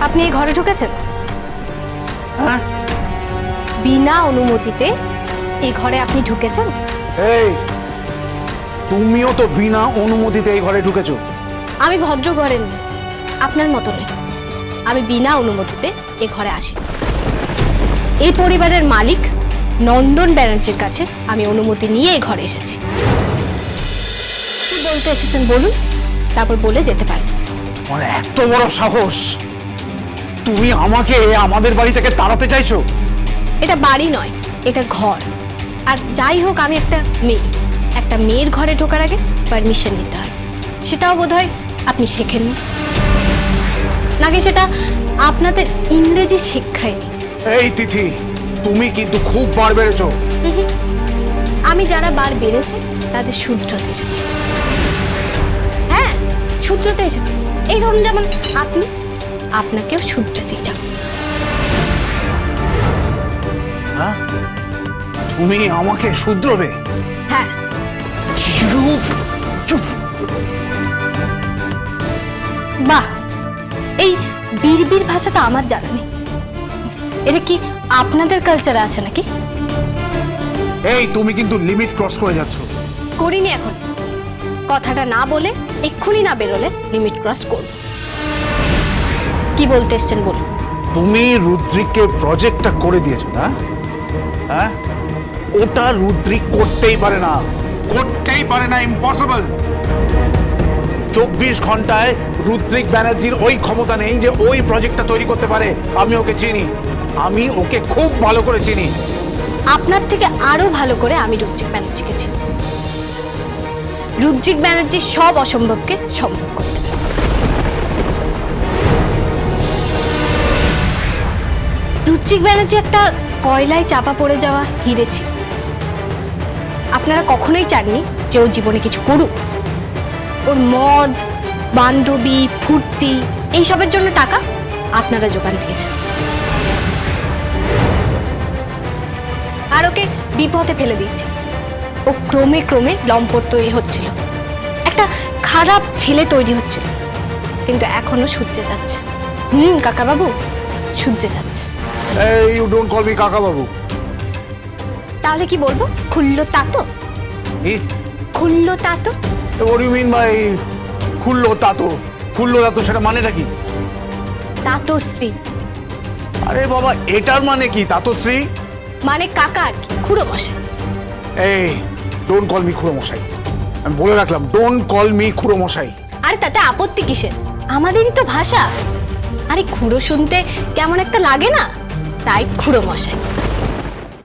আপনি এই ঘরে ঢুকেছেন? হ্যাঁ, বিনা অনুমতিতে এই ঘরে আপনি ঢুকেছেন? এই তুমিও তো বিনা অনুমতিতে এই ঘরে ঢুকেছো। আমি ভদ্র ঘরে নেই, আপনার মতো নেই। আমি বিনা অনুমতিতে এ ঘরে আসি। এই পরিবারের মালিক নন্দন ব্যানার্জির কাছে আমি অনুমতি নিয়ে এই ঘরে এসেছি। কি বলতে এসেছেন বলুন, তারপর বলে যেতে পারেন। তোমার এত বড় সাহস, তুমি আমাকে আমাদের বাড়ি থেকে তাড়াতে চাইছো? এটা বাড়ি নয়, এটা ঘর। আর যাই হোক, আমি একটা মেয়ের ঘরে ঢোকার আগে পারমিশন নিতে হয়। সেটাও বোধহয় আপনি শেখেননি, নাকি সেটা আপনাদের ইংরেজি শিক্ষায় নেই। এই তিথি, তুমি কিন্তু খুব বার বেড়েছো। আমি যারা বার বেড়েছে তাদের শুধরতে এসেছি। হ্যাঁ, শুধরতে এসেছি। এই ধরুন, যেমন আপনি, আপনাকেও শুধরতেই যান। হ্যাঁ, তুমি আমাকে শুধরবে? হ্যাঁ। চুপ, চুপ। বাহ, এই বিড়বিড় ভাষাটা আমার জানা নেই। এটা কি আপনাদের কালচারে আছে নাকি? এই তুমি কিন্তু লিমিট ক্রস করে যাচ্ছ। করিনি এখন। কথাটা না বলে, এক্ষুনি না বেরোলে লিমিট ক্রস করব। কি বলতে এসছেন বলুন। তুমি রুদ্রিককে প্রজেক্টটা করে দিয়েছো না? হ্যাঁ, ওটা রুদ্রিক করতেই পারে না, করতেই পারে না, ইম্পসিবল। 24 ঘন্টায় রুদ্রিক ব্যানার্জির ওই ক্ষমতা নেই যে ওই প্রজেক্টটা তৈরি করতে পারে। আমি ওকে চিনি, আমি ওকে খুব ভালো করে চিনি। আপনার থেকে আরো ভালো করে আমি রুদ্রিক ব্যানার্জিকে চিনি। রুদ্রিক ব্যানার্জি সব অসম্ভবকে সম্ভব করতে পারে। রুদ্রিক ব্যানার্জি একটা কয়লায় চাপা পড়ে যাওয়া হিরে ছিল। আপনারা কখনোই চাননি যে ও জীবনে কিছু করুক। ওর মদ, বান্ধবী, ফুর্তি এইসবের জন্য টাকা আপনারা জোগান দিয়েছেন, আর ওকে বিপদে ফেলে দিচ্ছে। ও ক্রমে ক্রমে লম্পট তৈরি হচ্ছিল, একটা খারাপ ছেলে তৈরি হচ্ছিল, কিন্তু এখনো সূর্যে যাচ্ছে। কাকা বাবু, সূর্যে যাচ্ছে। এই, ইউ ডোন্ট কল মি কাকা বাবু। তাহলে কি বলবো? খুললো তাতো। খুললো তাতো। What do you mean by খুললো তাতো? খুললো তাতো সেটা মানেটা কি? তাতশ্রী। আরে বাবা, এটার মানে কি তাতশ্রী? মানে কাকা আর কি, খুড়ো মশাই। এই, ডোন্ট কল মি খুড়ো মশাই। আমি বলে রাখলাম, ডোন্ট কল মি খুড়ো মশাই। আর তাতে আপত্তি কিসের? আমাদেরই তো ভাষা। আরে খুড়ো শুনতে কেমন একটা লাগে না, তাই খুড়ো মশাই।